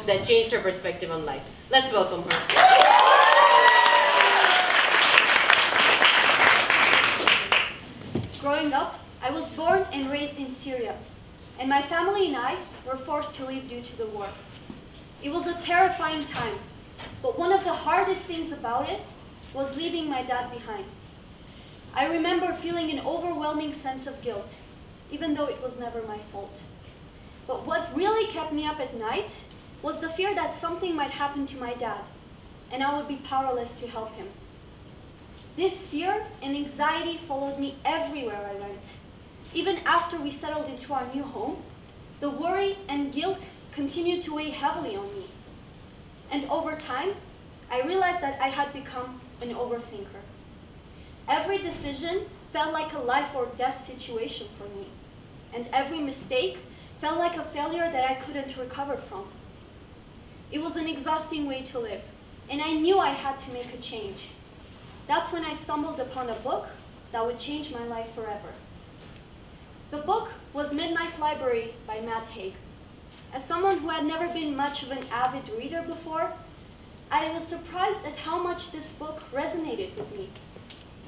that changed her perspective on life. Let's welcome her. Growing up, I was born and raised in Syria, and my family and I were forced to leave due to the war. It was a terrifying time, but one of the hardest things about it was leaving my dad behind. I remember feeling an overwhelming sense of guilt, even though it was never my fault. But what really kept me up at night was the fear that something might happen to my dad, and I would be powerless to help him. This fear and anxiety followed me everywhere I went. Even after we settled into our new home, the worry and guilt continued to weigh heavily on me. And over time, I realized that I had become an overthinker. Every decision felt like a life or death situation for me, and every mistake felt like a failure that I couldn't recover from. It was an exhausting way to live, and I knew I had to make a change. That's when I stumbled upon a book that would change my life forever. The book was Midnight Library by Matt Haig. As someone who had never been much of an avid reader before, I was surprised at how much this book resonated with me.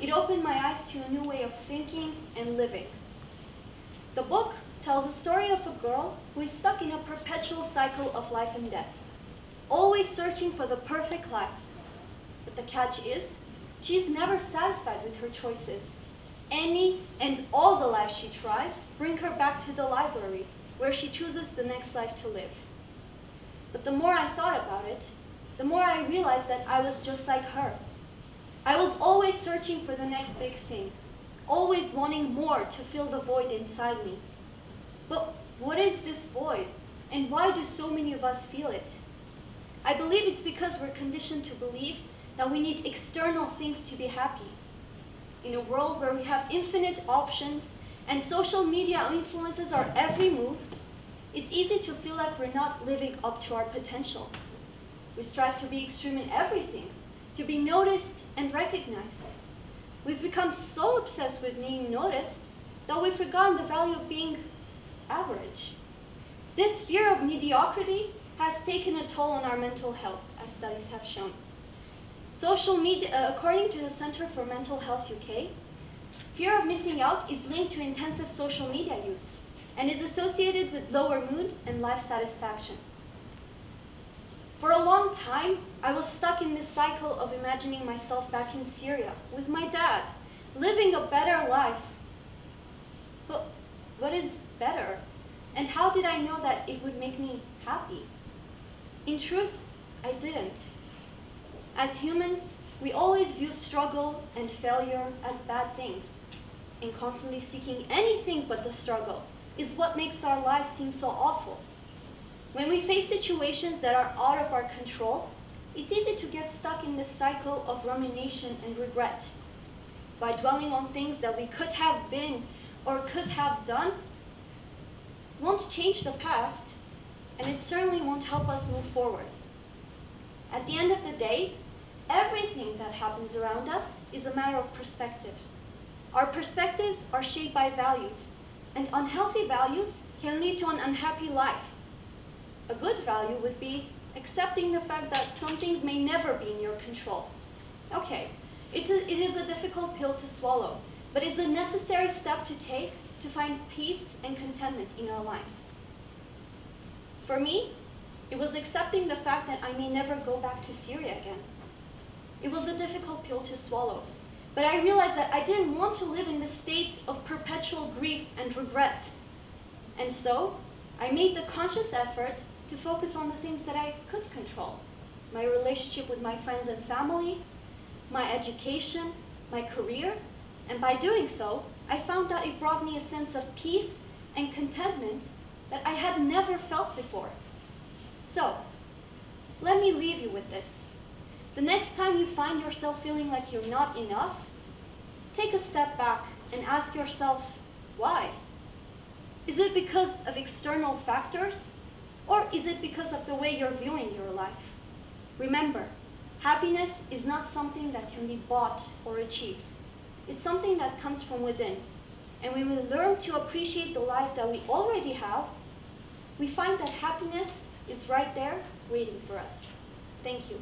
It opened my eyes to a new way of thinking and living. The book tells the story of a girl who is stuck in a perpetual cycle of life and death, always searching for the perfect life. But the catch is, she's never satisfied with her choices. Any and all the lives she tries bring her back to the library, where she chooses the next life to live. But the more I thought about it, the more I realized that I was just like her. I was always searching for the next big thing, always wanting more to fill the void inside me. But what is this void, and why do so many of us feel it? I believe it's because we're conditioned to believe that we need external things to be happy. In a world where we have infinite options and social media influences our every move, it's easy to feel like we're not living up to our potential. We strive to be extreme in everything, to be noticed and recognized. We've become so obsessed with being noticed that we've forgotten the value of being average. This fear of mediocrity has taken a toll on our mental health, as studies have shown. Social media, according to the Center for Mental Health UK, fear of missing out is linked to intensive social media use and is associated with lower mood and life satisfaction. For a long time, I was stuck in this cycle of imagining myself back in Syria with my dad, living a better life. But what is better? And how did I know that it would make me happy? In truth, I didn't. As humans, we always view struggle and failure as bad things, and constantly seeking anything but the struggle is what makes our life seem so awful. When we face situations that are out of our control, it's easy to get stuck in this cycle of rumination and regret. By dwelling on things that we could have been or could have done, won't change the past, and it certainly won't help us move forward. At the end of the day, everything that happens around us is a matter of perspective. Our perspectives are shaped by values, and unhealthy values can lead to an unhappy life. A good value would be accepting the fact that some things may never be in your control. Okay, it is a difficult pill to swallow, but it's a necessary step to take to find peace and contentment in our lives. For me, it was accepting the fact that I may never go back to Syria again. It was a difficult pill to swallow, but I realized that I didn't want to live in this state of perpetual grief and regret. And so, I made the conscious effort to focus on the things that I could control. My relationship with my friends and family, my education, my career, and by doing so, I found that it brought me a sense of peace and contentment that I had never felt before. So, let me leave you with this. The next time you find yourself feeling like you're not enough, take a step back and ask yourself, why? Is it because of external factors? Or is it because of the way you're viewing your life? Remember, happiness is not something that can be bought or achieved. It's something that comes from within. And when we learn to appreciate the life that we already have, we find that happiness is right there waiting for us. Thank you.